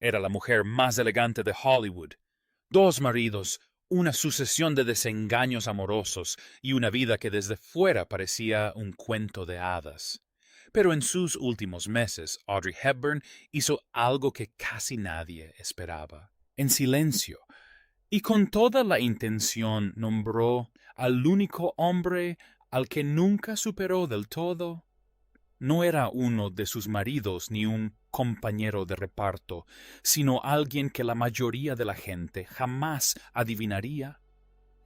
Era la mujer más elegante de Hollywood. Dos maridos, una sucesión de desengaños amorosos y una vida que desde fuera parecía un cuento de hadas. Pero en sus últimos meses, Audrey Hepburn hizo algo que casi nadie esperaba. En silencio, y con toda la intención nombró al único hombre al que nunca superó del todo. No era uno de sus maridos ni un compañero de reparto, sino alguien que la mayoría de la gente jamás adivinaría.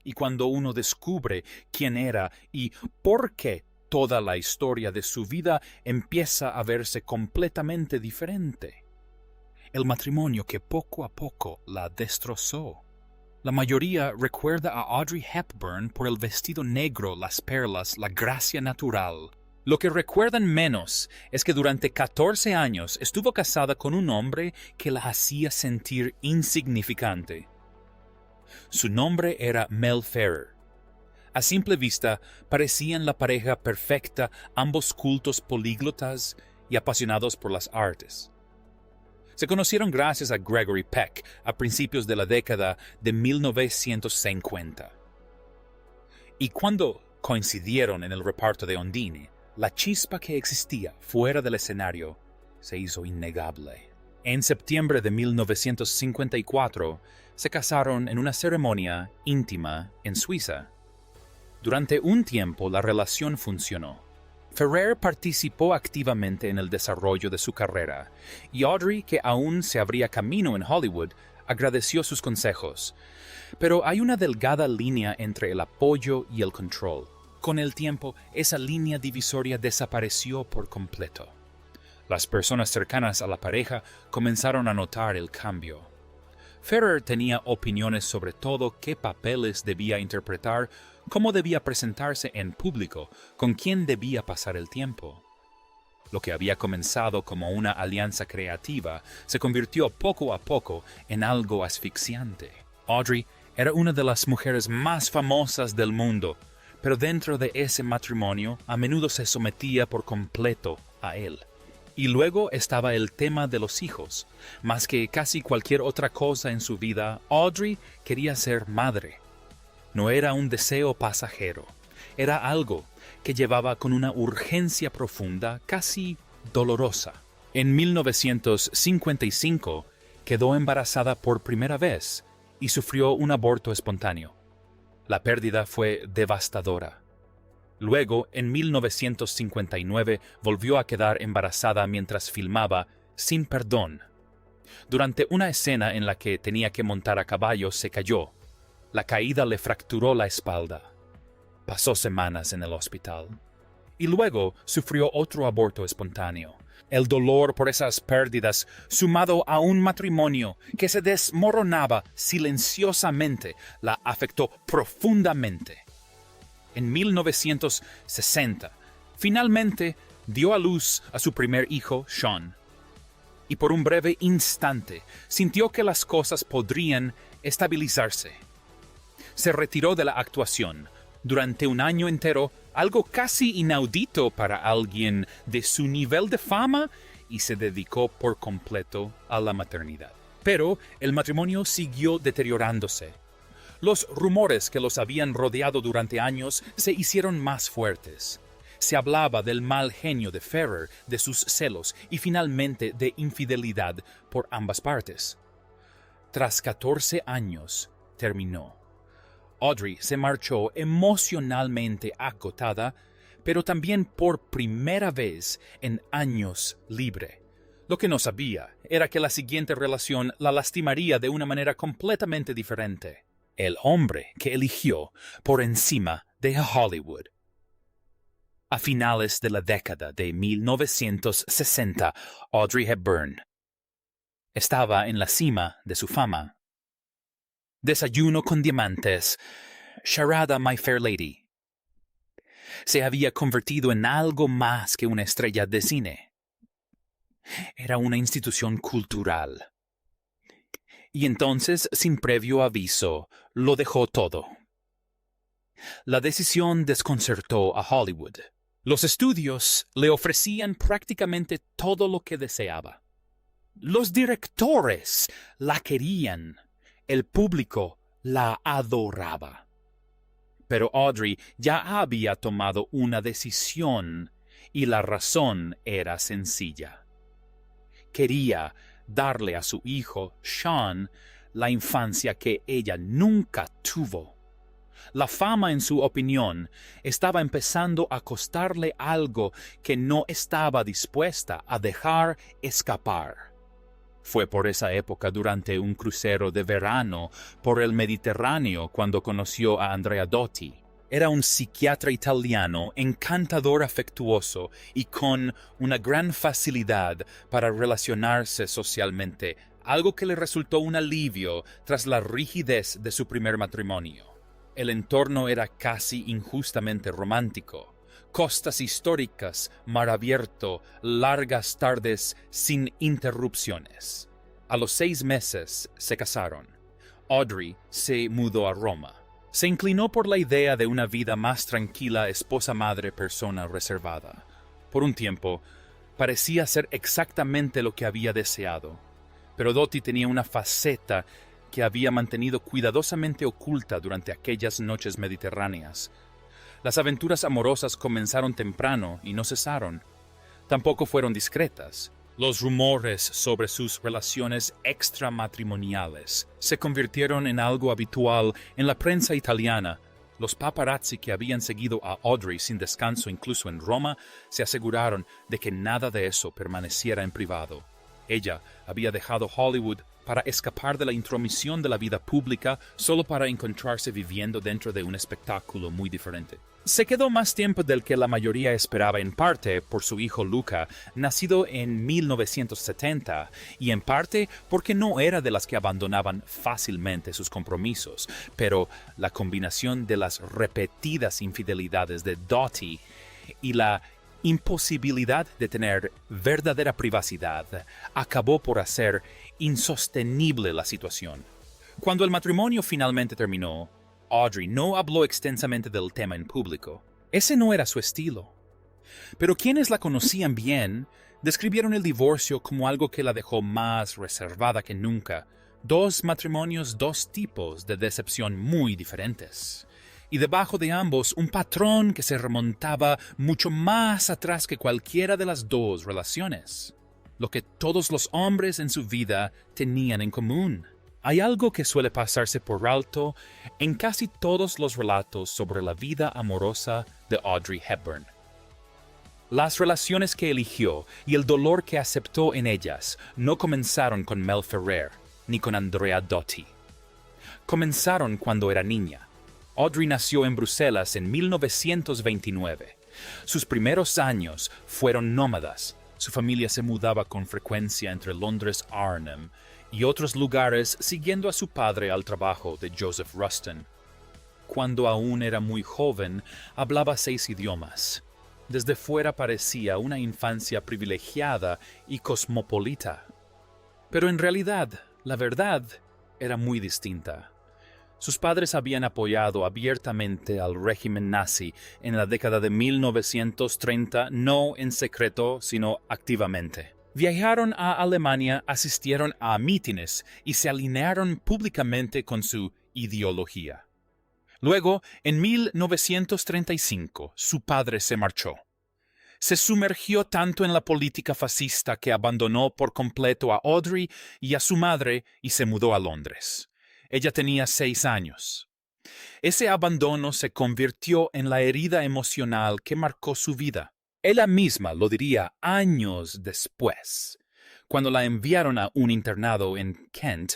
Y cuando uno descubre quién era y por qué, toda la historia de su vida empieza a verse completamente diferente. El matrimonio que poco a poco la destrozó. La mayoría recuerda a Audrey Hepburn por el vestido negro, las perlas, la gracia natural. Lo que recuerdan menos es que durante 14 años estuvo casada con un hombre que la hacía sentir insignificante. Su nombre era Mel Ferrer. A simple vista parecían la pareja perfecta, ambos cultos políglotas y apasionados por las artes. Se conocieron gracias a Gregory Peck a principios de la década de 1950. Y cuando coincidieron en el reparto de Ondine, la chispa que existía fuera del escenario se hizo innegable. En septiembre de 1954 se casaron en una ceremonia íntima en Suiza. Durante un tiempo la relación funcionó. Ferrer participó activamente en el desarrollo de su carrera, y Audrey, que aún se abría camino en Hollywood, agradeció sus consejos. Pero hay una delgada línea entre el apoyo y el control. Con el tiempo, esa línea divisoria desapareció por completo. Las personas cercanas a la pareja comenzaron a notar el cambio. Ferrer tenía opiniones sobre todo qué papeles debía interpretar, cómo debía presentarse en público, con quién debía pasar el tiempo. Lo que había comenzado como una alianza creativa se convirtió poco a poco en algo asfixiante. Audrey era una de las mujeres más famosas del mundo, pero dentro de ese matrimonio a menudo se sometía por completo a él. Y luego estaba el tema de los hijos. Más que casi cualquier otra cosa en su vida, Audrey quería ser madre. No era un deseo pasajero, era algo que llevaba con una urgencia profunda, casi dolorosa. En 1955 quedó embarazada por primera vez y sufrió un aborto espontáneo. La pérdida fue devastadora. Luego, en 1959, volvió a quedar embarazada mientras filmaba Sin Perdón. Durante una escena en la que tenía que montar a caballo, se cayó. La caída le fracturó la espalda. Pasó semanas en el hospital. Y luego sufrió otro aborto espontáneo. El dolor por esas pérdidas, sumado a un matrimonio que se desmoronaba silenciosamente, la afectó profundamente. En 1960, finalmente dio a luz a su primer hijo, Sean. Y por un breve instante sintió que las cosas podrían estabilizarse. Se retiró de la actuación durante un año entero, algo casi inaudito para alguien de su nivel de fama, y se dedicó por completo a la maternidad. Pero el matrimonio siguió deteriorándose. Los rumores que los habían rodeado durante años se hicieron más fuertes. Se hablaba del mal genio de Ferrer, de sus celos y finalmente de infidelidad por ambas partes. Tras 14 años, terminó. Audrey se marchó emocionalmente agotada, pero también por primera vez en años libre. Lo que no sabía era que la siguiente relación la lastimaría de una manera completamente diferente. El hombre que eligió por encima de Hollywood. A finales de la década de 1960, Audrey Hepburn estaba en la cima de su fama. Desayuno con diamantes, Charada My Fair Lady. Se había convertido en algo más que una estrella de cine. Era una institución cultural. Y entonces, sin previo aviso, lo dejó todo. La decisión desconcertó a Hollywood. Los estudios le ofrecían prácticamente todo lo que deseaba. Los directores la querían. El público la adoraba. Pero Audrey ya había tomado una decisión y la razón era sencilla. Quería darle a su hijo, Sean, la infancia que ella nunca tuvo. La fama, en su opinión, estaba empezando a costarle algo que no estaba dispuesta a dejar escapar. Fue por esa época, durante un crucero de verano por el Mediterráneo, cuando conoció a Andrea Dotti. Era un psiquiatra italiano, encantador, afectuoso y con una gran facilidad para relacionarse socialmente, algo que le resultó un alivio tras la rigidez de su primer matrimonio. El entorno era casi injustamente romántico. Costas históricas, mar abierto, largas tardes sin interrupciones. A los 6 meses se casaron. Audrey se mudó a Roma. Se inclinó por la idea de una vida más tranquila, esposa-madre, persona reservada. Por un tiempo, parecía ser exactamente lo que había deseado. Pero Dotti tenía una faceta que había mantenido cuidadosamente oculta durante aquellas noches mediterráneas. Las aventuras amorosas comenzaron temprano y no cesaron. Tampoco fueron discretas. Los rumores sobre sus relaciones extramatrimoniales se convirtieron en algo habitual en la prensa italiana. Los paparazzi que habían seguido a Audrey sin descanso incluso en Roma se aseguraron de que nada de eso permaneciera en privado. Ella había dejado Hollywood para escapar de la intromisión de la vida pública solo para encontrarse viviendo dentro de un espectáculo muy diferente. Se quedó más tiempo del que la mayoría esperaba, en parte por su hijo Luca, nacido en 1970, y en parte porque no era de las que abandonaban fácilmente sus compromisos, pero la combinación de las repetidas infidelidades de Dotti y la imposibilidad de tener verdadera privacidad acabó por hacer insostenible la situación. Cuando el matrimonio finalmente terminó, Audrey no habló extensamente del tema en público. Ese no era su estilo. Pero quienes la conocían bien describieron el divorcio como algo que la dejó más reservada que nunca. 2 matrimonios, 2 tipos de decepción muy diferentes. Y debajo de ambos un patrón que se remontaba mucho más atrás que cualquiera de las 2 relaciones. Lo que todos los hombres en su vida tenían en común. Hay algo que suele pasarse por alto en casi todos los relatos sobre la vida amorosa de Audrey Hepburn. Las relaciones que eligió y el dolor que aceptó en ellas no comenzaron con Mel Ferrer ni con Andrea Dotti. Comenzaron cuando era niña. Audrey nació en Bruselas en 1929. Sus primeros años fueron nómadas. Su familia se mudaba con frecuencia entre Londres, Arnhem y otros lugares, siguiendo a su padre al trabajo de Joseph Rustin. Cuando aún era muy joven, hablaba 6 idiomas. Desde fuera parecía una infancia privilegiada y cosmopolita. Pero en realidad, la verdad era muy distinta. Sus padres habían apoyado abiertamente al régimen nazi en la década de 1930, no en secreto, sino activamente. Viajaron a Alemania, asistieron a mítines y se alinearon públicamente con su ideología. Luego, en 1935, su padre se marchó. Se sumergió tanto en la política fascista que abandonó por completo a Audrey y a su madre y se mudó a Londres. Ella tenía 6 años. Ese abandono se convirtió en la herida emocional que marcó su vida. Ella misma lo diría años después. Cuando la enviaron a un internado en Kent,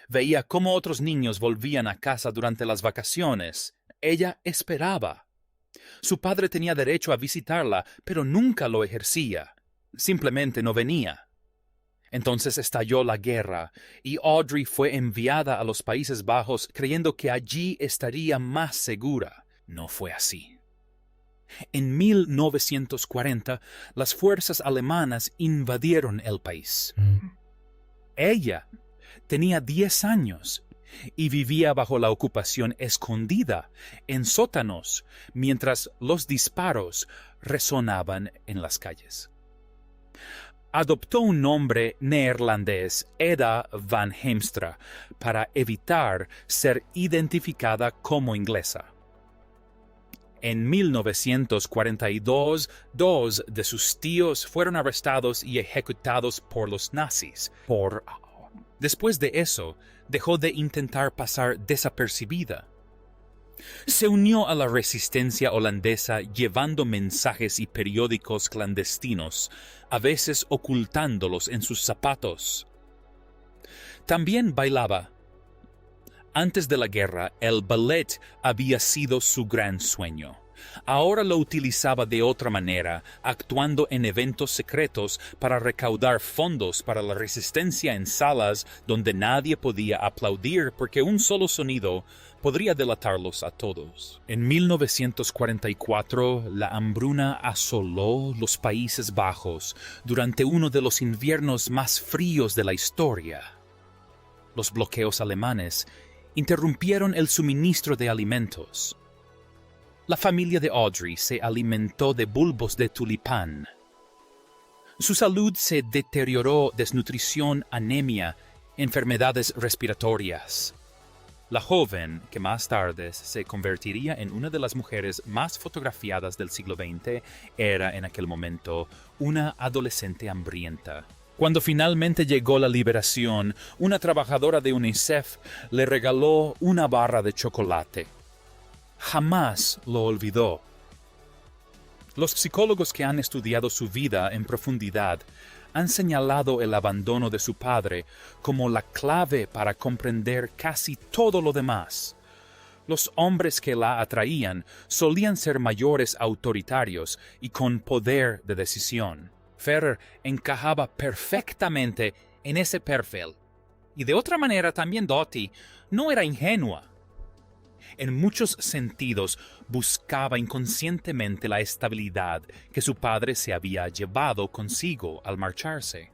veía cómo otros niños volvían a casa durante las vacaciones. Ella esperaba. Su padre tenía derecho a visitarla, pero nunca lo ejercía. Simplemente no venía. Entonces estalló la guerra y Audrey fue enviada a los Países Bajos creyendo que allí estaría más segura. No fue así. En 1940, las fuerzas alemanas invadieron el país. Ella tenía 10 años y vivía bajo la ocupación escondida en sótanos mientras los disparos resonaban en las calles. adoptó un nombre neerlandés, Eda van Heemstra, para evitar ser identificada como inglesa. En 1942, dos de sus tíos fueron arrestados y ejecutados por los nazis. Después de eso, dejó de intentar pasar desapercibida. Se unió a la resistencia holandesa llevando mensajes y periódicos clandestinos, a veces ocultándolos en sus zapatos. También bailaba. Antes de la guerra, el ballet había sido su gran sueño. Ahora lo utilizaba de otra manera, actuando en eventos secretos para recaudar fondos para la resistencia en salas donde nadie podía aplaudir porque un solo sonido podría delatarlos a todos. En 1944, la hambruna asoló los Países Bajos durante uno de los inviernos más fríos de la historia. Los bloqueos alemanes interrumpieron el suministro de alimentos. La familia de Audrey se alimentó de bulbos de tulipán. Su salud se deterioró, desnutrición, anemia, enfermedades respiratorias. La joven, que más tarde se convertiría en una de las mujeres más fotografiadas del siglo XX, era en aquel momento una adolescente hambrienta. Cuando finalmente llegó la liberación, una trabajadora de UNICEF le regaló una barra de chocolate. Jamás lo olvidó. Los psicólogos que han estudiado su vida en profundidad han señalado el abandono de su padre como la clave para comprender casi todo lo demás. Los hombres que la atraían solían ser mayores, autoritarios y con poder de decisión. Ferrer encajaba perfectamente en ese perfil. Y de otra manera también Dottie no era ingenua. En muchos sentidos buscaba inconscientemente la estabilidad que su padre se había llevado consigo al marcharse.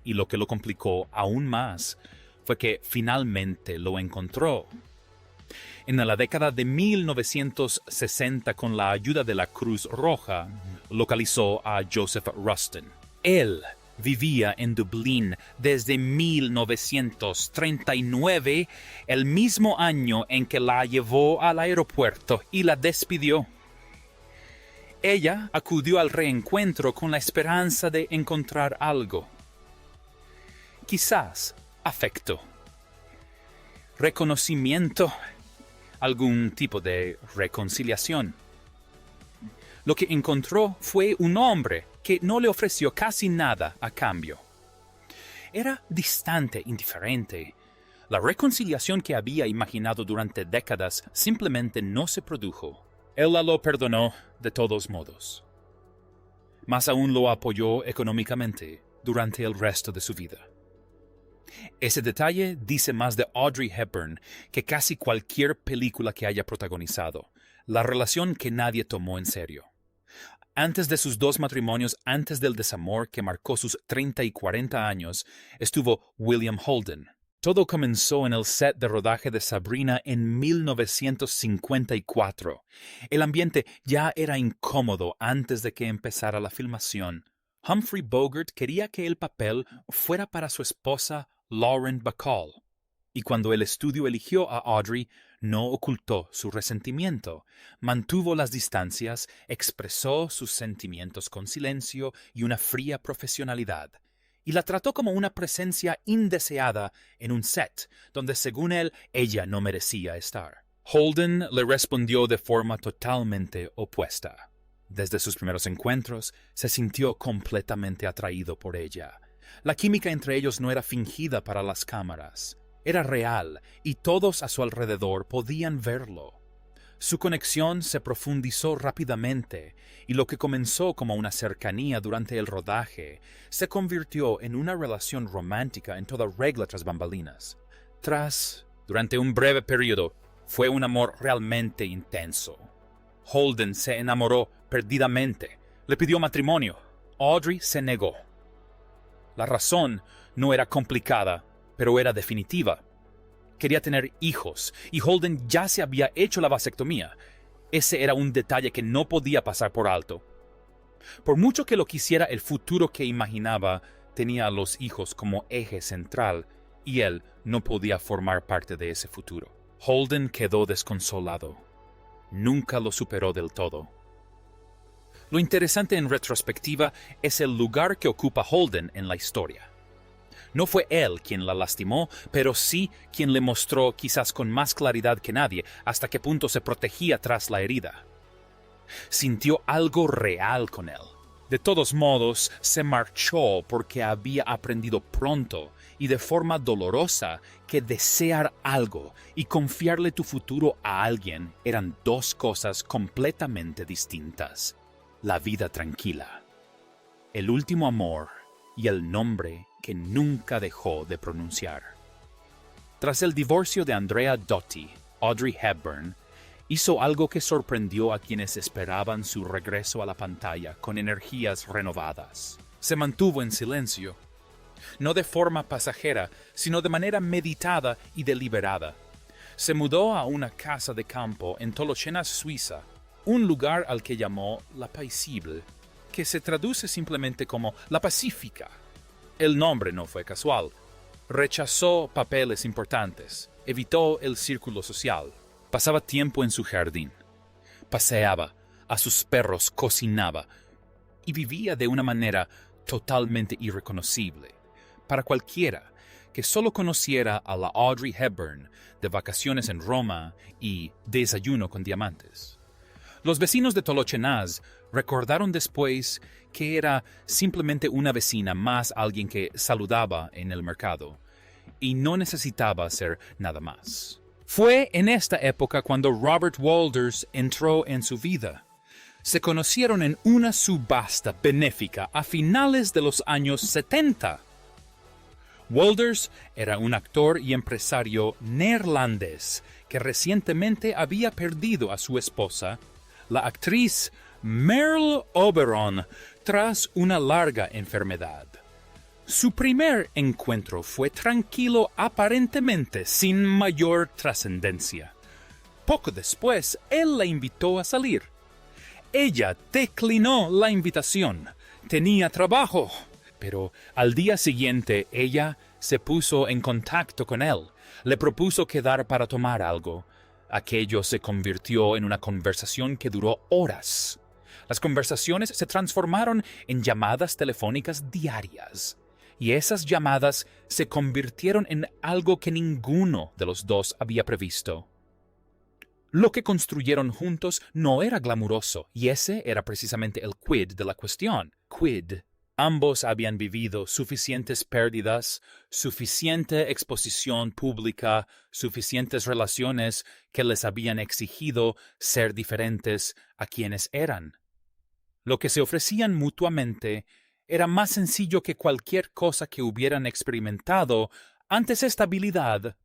Y lo que lo complicó aún más fue que finalmente lo encontró. En la década de 1960, con la ayuda de la Cruz Roja, localizó a Joseph Rustin. Él vivía en Dublín desde 1939, el mismo año en que la llevó al aeropuerto y la despidió. Ella acudió al reencuentro con la esperanza de encontrar algo. Quizás afecto, reconocimiento, algún tipo de reconciliación. Lo que encontró fue un hombre que no le ofreció casi nada a cambio. Era distante, indiferente. La reconciliación que había imaginado durante décadas simplemente no se produjo. Él la lo perdonó de todos modos. Más aún lo apoyó económicamente durante el resto de su vida. Ese detalle dice más de Audrey Hepburn que casi cualquier película que haya protagonizado, la relación que nadie tomó en serio. Antes de sus dos matrimonios, antes del desamor que marcó sus 30 y 40 años, estuvo William Holden. Todo comenzó en el set de rodaje de Sabrina en 1954. El ambiente ya era incómodo antes de que empezara la filmación. Humphrey Bogart quería que el papel fuera para su esposa Lauren Bacall, y cuando el estudio eligió a Audrey, no ocultó su resentimiento, mantuvo las distancias, expresó sus sentimientos con silencio y una fría profesionalidad, y la trató como una presencia indeseada en un set donde, según él, ella no merecía estar. Holden le respondió de forma totalmente opuesta. Desde sus primeros encuentros, se sintió completamente atraído por ella. La química entre ellos no era fingida para las cámaras. Era real, y todos a su alrededor podían verlo. Su conexión se profundizó rápidamente, y lo que comenzó como una cercanía durante el rodaje se convirtió en una relación romántica en toda regla tras bambalinas. Durante un breve periodo, fue un amor realmente intenso. Holden se enamoró perdidamente, le pidió matrimonio. Audrey se negó. La razón no era complicada, pero era definitiva. Quería tener hijos, y Holden ya se había hecho la vasectomía. Ese era un detalle que no podía pasar por alto. Por mucho que lo quisiera, el futuro que imaginaba tenía a los hijos como eje central y él no podía formar parte de ese futuro. Holden quedó desconsolado. Nunca lo superó del todo. Lo interesante en retrospectiva es el lugar que ocupa Holden en la historia. No fue él quien la lastimó, pero sí quien le mostró, quizás con más claridad que nadie, hasta qué punto se protegía tras la herida. Sintió algo real con él. De todos modos, se marchó porque había aprendido pronto y de forma dolorosa que desear algo y confiarle tu futuro a alguien eran dos cosas completamente distintas. La vida tranquila, el último amor y el nombre que nunca dejó de pronunciar. Tras el divorcio de Andrea Doty, Audrey Hepburn hizo algo que sorprendió a quienes esperaban su regreso a la pantalla con energías renovadas. Se mantuvo en silencio, no de forma pasajera, sino de manera meditada y deliberada. Se mudó a una casa de campo en Tolochenas, Suiza, un lugar al que llamó La Paisible, que se traduce simplemente como La Pacífica. El nombre no fue casual. Rechazó papeles importantes, evitó el círculo social. Pasaba tiempo en su jardín, paseaba, a sus perros cocinaba y vivía de una manera totalmente irreconocible para cualquiera que solo conociera a la Audrey Hepburn de Vacaciones en Roma y Desayuno con Diamantes. Los vecinos de Tolochenas recordaron después que era simplemente una vecina más, alguien que saludaba en el mercado y no necesitaba hacer nada más. Fue en esta época cuando Robert Walters entró en su vida. Se conocieron en una subasta benéfica a finales de los años 70. Walters era un actor y empresario neerlandés que recientemente había perdido a su esposa, la actriz Merle Oberon, tras una larga enfermedad. Su primer encuentro fue tranquilo, aparentemente sin mayor trascendencia. Poco después, él la invitó a salir. Ella declinó la invitación. Tenía trabajo. Pero al día siguiente, ella se puso en contacto con él. Le propuso quedar para tomar algo. Aquello se convirtió en una conversación que duró horas. Las conversaciones se transformaron en llamadas telefónicas diarias. Y esas llamadas se convirtieron en algo que ninguno de los dos había previsto. Lo que construyeron juntos no era glamuroso, y ese era precisamente el quid de la cuestión. Quid. Ambos habían vivido suficientes pérdidas, suficiente exposición pública, suficientes relaciones que les habían exigido ser diferentes a quienes eran. Lo que se ofrecían mutuamente era más sencillo que cualquier cosa que hubieran experimentado antes: estabilidad,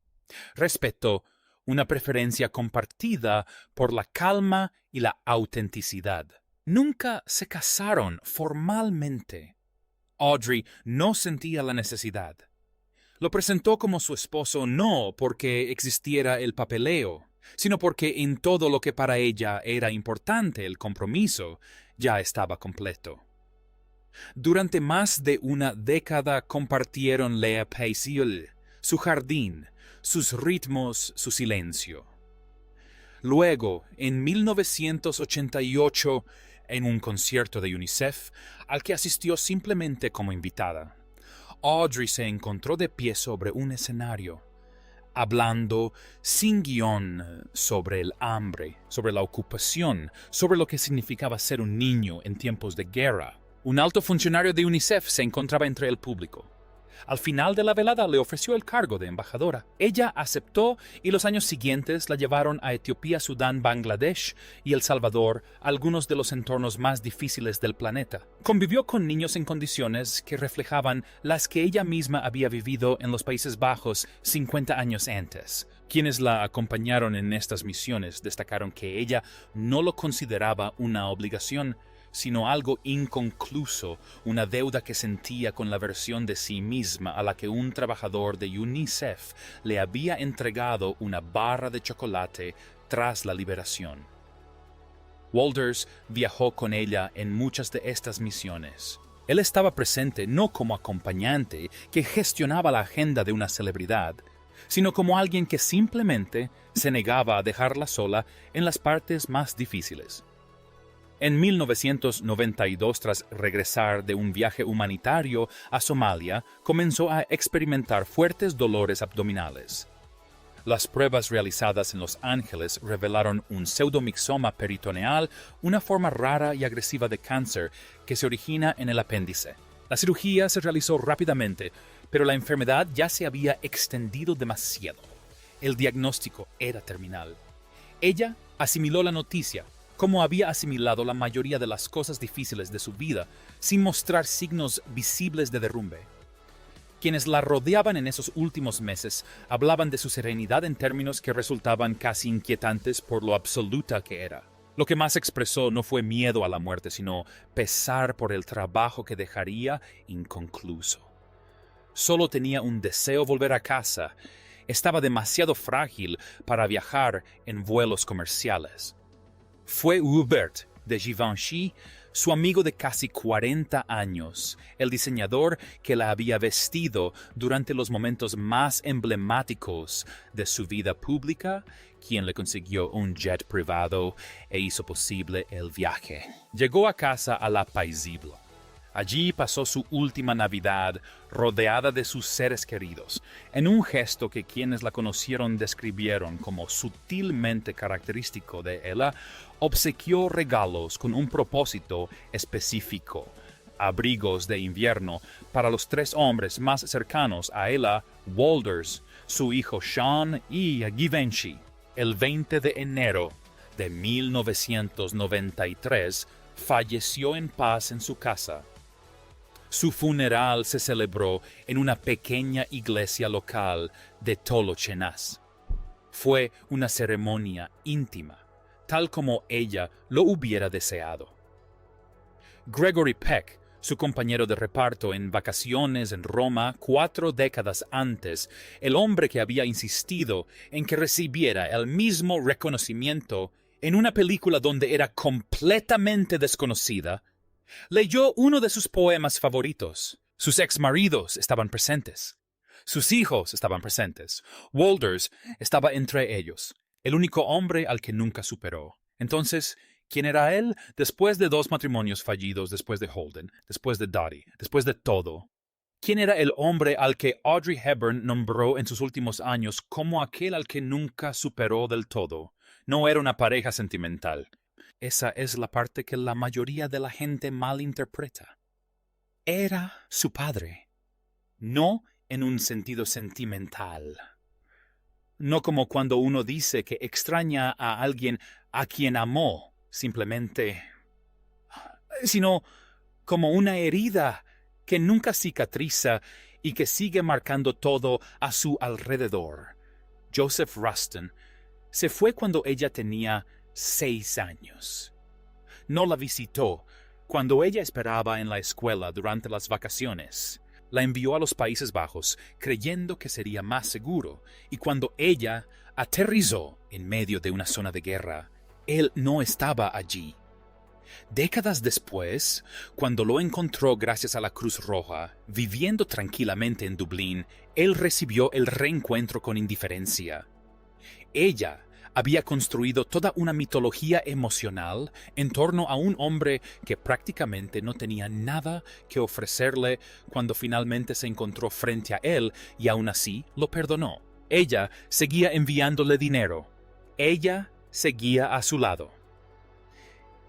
respeto, una preferencia compartida por la calma y la autenticidad. Nunca se casaron formalmente. Audrey no sentía la necesidad. Lo presentó como su esposo no porque existiera el papeleo, sino porque en todo lo que para ella era importante, el compromiso ya estaba completo. Durante más de una década compartieron Le Paisible, su jardín, sus ritmos, su silencio. Luego, en 1988, en un concierto de UNICEF, al que asistió simplemente como invitada, Audrey se encontró de pie sobre un escenario, hablando sin guión sobre el hambre, sobre la ocupación, sobre lo que significaba ser un niño en tiempos de guerra. Un alto funcionario de UNICEF se encontraba entre el público. Al final de la velada le ofreció el cargo de embajadora. Ella aceptó y los años siguientes la llevaron a Etiopía, Sudán, Bangladesh y El Salvador, algunos de los entornos más difíciles del planeta. Convivió con niños en condiciones que reflejaban las que ella misma había vivido en los Países Bajos 50 años antes. Quienes la acompañaron en estas misiones destacaron que ella no lo consideraba una obligación, sino algo inconcluso, una deuda que sentía con la versión de sí misma a la que un trabajador de UNICEF le había entregado una barra de chocolate tras la liberación. Walters viajó con ella en muchas de estas misiones. Él estaba presente no como acompañante que gestionaba la agenda de una celebridad, sino como alguien que simplemente se negaba a dejarla sola en las partes más difíciles. En 1992, tras regresar de un viaje humanitario a Somalia, comenzó a experimentar fuertes dolores abdominales. Las pruebas realizadas en Los Ángeles revelaron un pseudomixoma peritoneal, una forma rara y agresiva de cáncer que se origina en el apéndice. La cirugía se realizó rápidamente, pero la enfermedad ya se había extendido demasiado. El diagnóstico era terminal. Ella asimiló la noticia, como había asimilado la mayoría de las cosas difíciles de su vida, sin mostrar signos visibles de derrumbe. Quienes la rodeaban en esos últimos meses hablaban de su serenidad en términos que resultaban casi inquietantes por lo absoluta que era. Lo que más expresó no fue miedo a la muerte, sino pesar por el trabajo que dejaría inconcluso. Solo tenía un deseo volver a casa. Estaba demasiado frágil para viajar en vuelos comerciales. Fue Hubert de Givenchy, su amigo de casi 40 años, el diseñador que la había vestido durante los momentos más emblemáticos de su vida pública, quien le consiguió un jet privado e hizo posible el viaje. Llegó a casa a La Paisible. Allí pasó su última Navidad rodeada de sus seres queridos, en un gesto que quienes la conocieron describieron como sutilmente característico de ella. Obsequió regalos con un propósito específico, abrigos de invierno para los 3 hombres más cercanos a ella, Walters, su hijo Sean y Givenchy. El 20 de enero de 1993 falleció en paz en su casa. Su funeral se celebró en una pequeña iglesia local de Tolochenaz. Fue una ceremonia íntima, tal como ella lo hubiera deseado. Gregory Peck, su compañero de reparto en vacaciones en Roma 4 décadas antes, el hombre que había insistido en que recibiera el mismo reconocimiento en una película donde era completamente desconocida, leyó uno de sus poemas favoritos. Sus exmaridos estaban presentes. Sus hijos estaban presentes. Walters estaba entre ellos, el único hombre al que nunca superó. Entonces, ¿quién era él después de 2 matrimonios fallidos, después de Holden, después de Dottie, después de todo? ¿Quién era el hombre al que Audrey Hepburn nombró en sus últimos años como aquel al que nunca superó del todo? No era una pareja sentimental. Esa es la parte que la mayoría de la gente malinterpreta. Era su padre, no en un sentido sentimental. No como cuando uno dice que extraña a alguien a quien amó, simplemente, sino como una herida que nunca cicatriza y que sigue marcando todo a su alrededor. Joseph Rustin se fue cuando ella tenía 6 años. No la visitó cuando ella esperaba en la escuela durante las vacaciones. La envió a los Países Bajos creyendo que sería más seguro, y cuando ella aterrizó en medio de una zona de guerra, él no estaba allí. Décadas después, cuando lo encontró gracias a la Cruz Roja, viviendo tranquilamente en Dublín, él recibió el reencuentro con indiferencia. Ella había construido toda una mitología emocional en torno a un hombre que prácticamente no tenía nada que ofrecerle cuando finalmente se encontró frente a él, y aún así lo perdonó. Ella seguía enviándole dinero. Ella seguía a su lado.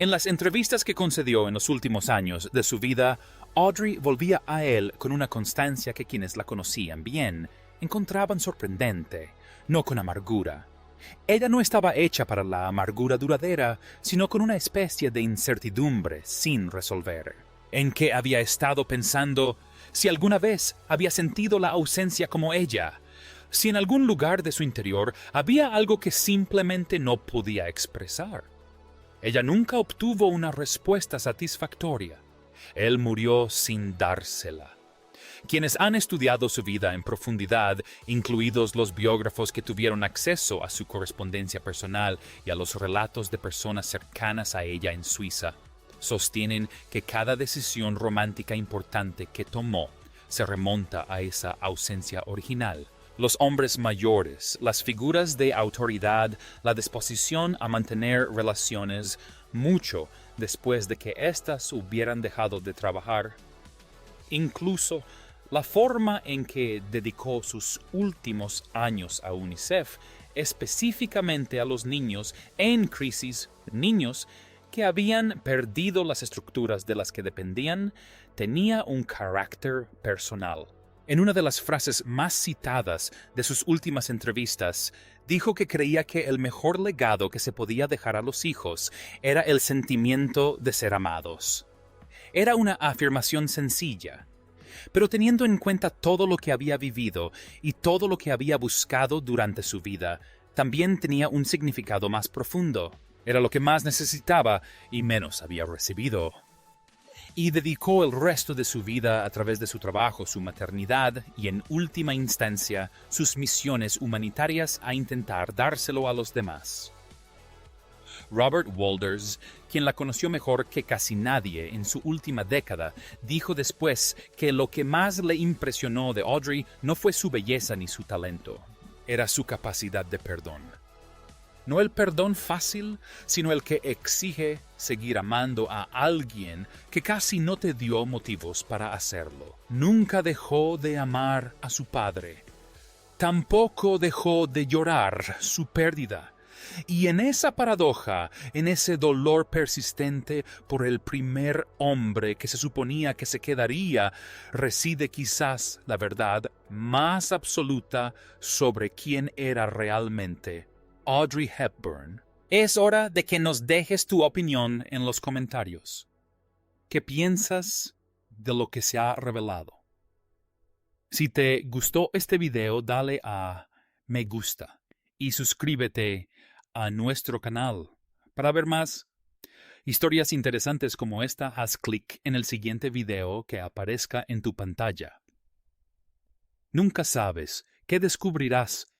En las entrevistas que concedió en los últimos años de su vida, Audrey volvía a él con una constancia que quienes la conocían bien encontraban sorprendente, no con amargura. Ella no estaba hecha para la amargura duradera, sino con una especie de incertidumbre sin resolver, en que había estado pensando si alguna vez había sentido la ausencia como ella, si en algún lugar de su interior había algo que simplemente no podía expresar. Ella nunca obtuvo una respuesta satisfactoria. Él murió sin dársela. Quienes han estudiado su vida en profundidad, incluidos los biógrafos que tuvieron acceso a su correspondencia personal y a los relatos de personas cercanas a ella en Suiza, sostienen que cada decisión romántica importante que tomó se remonta a esa ausencia original. Los hombres mayores, las figuras de autoridad, la disposición a mantener relaciones mucho después de que éstas hubieran dejado de trabajar. Incluso la forma en que dedicó sus últimos años a UNICEF, específicamente a los niños en crisis, niños que habían perdido las estructuras de las que dependían, tenía un carácter personal. En una de las frases más citadas de sus últimas entrevistas, dijo que creía que el mejor legado que se podía dejar a los hijos era el sentimiento de ser amados. Era una afirmación sencilla, pero teniendo en cuenta todo lo que había vivido y todo lo que había buscado durante su vida, también tenía un significado más profundo. Era lo que más necesitaba y menos había recibido. Y dedicó el resto de su vida a través de su trabajo, su maternidad y, en última instancia, sus misiones humanitarias a intentar dárselo a los demás. Robert Walders, quien la conoció mejor que casi nadie en su última década, dijo después que lo que más le impresionó de Audrey no fue su belleza ni su talento, era su capacidad de perdón. No el perdón fácil, sino el que exige seguir amando a alguien que casi no te dio motivos para hacerlo. Nunca dejó de amar a su padre. Tampoco dejó de llorar su pérdida. Y en esa paradoja, en ese dolor persistente por el primer hombre que se suponía que se quedaría, reside quizás la verdad más absoluta sobre quién era realmente Audrey Hepburn. Es hora de que nos dejes tu opinión en los comentarios. ¿Qué piensas de lo que se ha revelado? Si te gustó este video, dale a me gusta y suscríbete a nuestro canal. Para ver más historias interesantes como esta, haz clic en el siguiente video que aparezca en tu pantalla. Nunca sabes qué descubrirás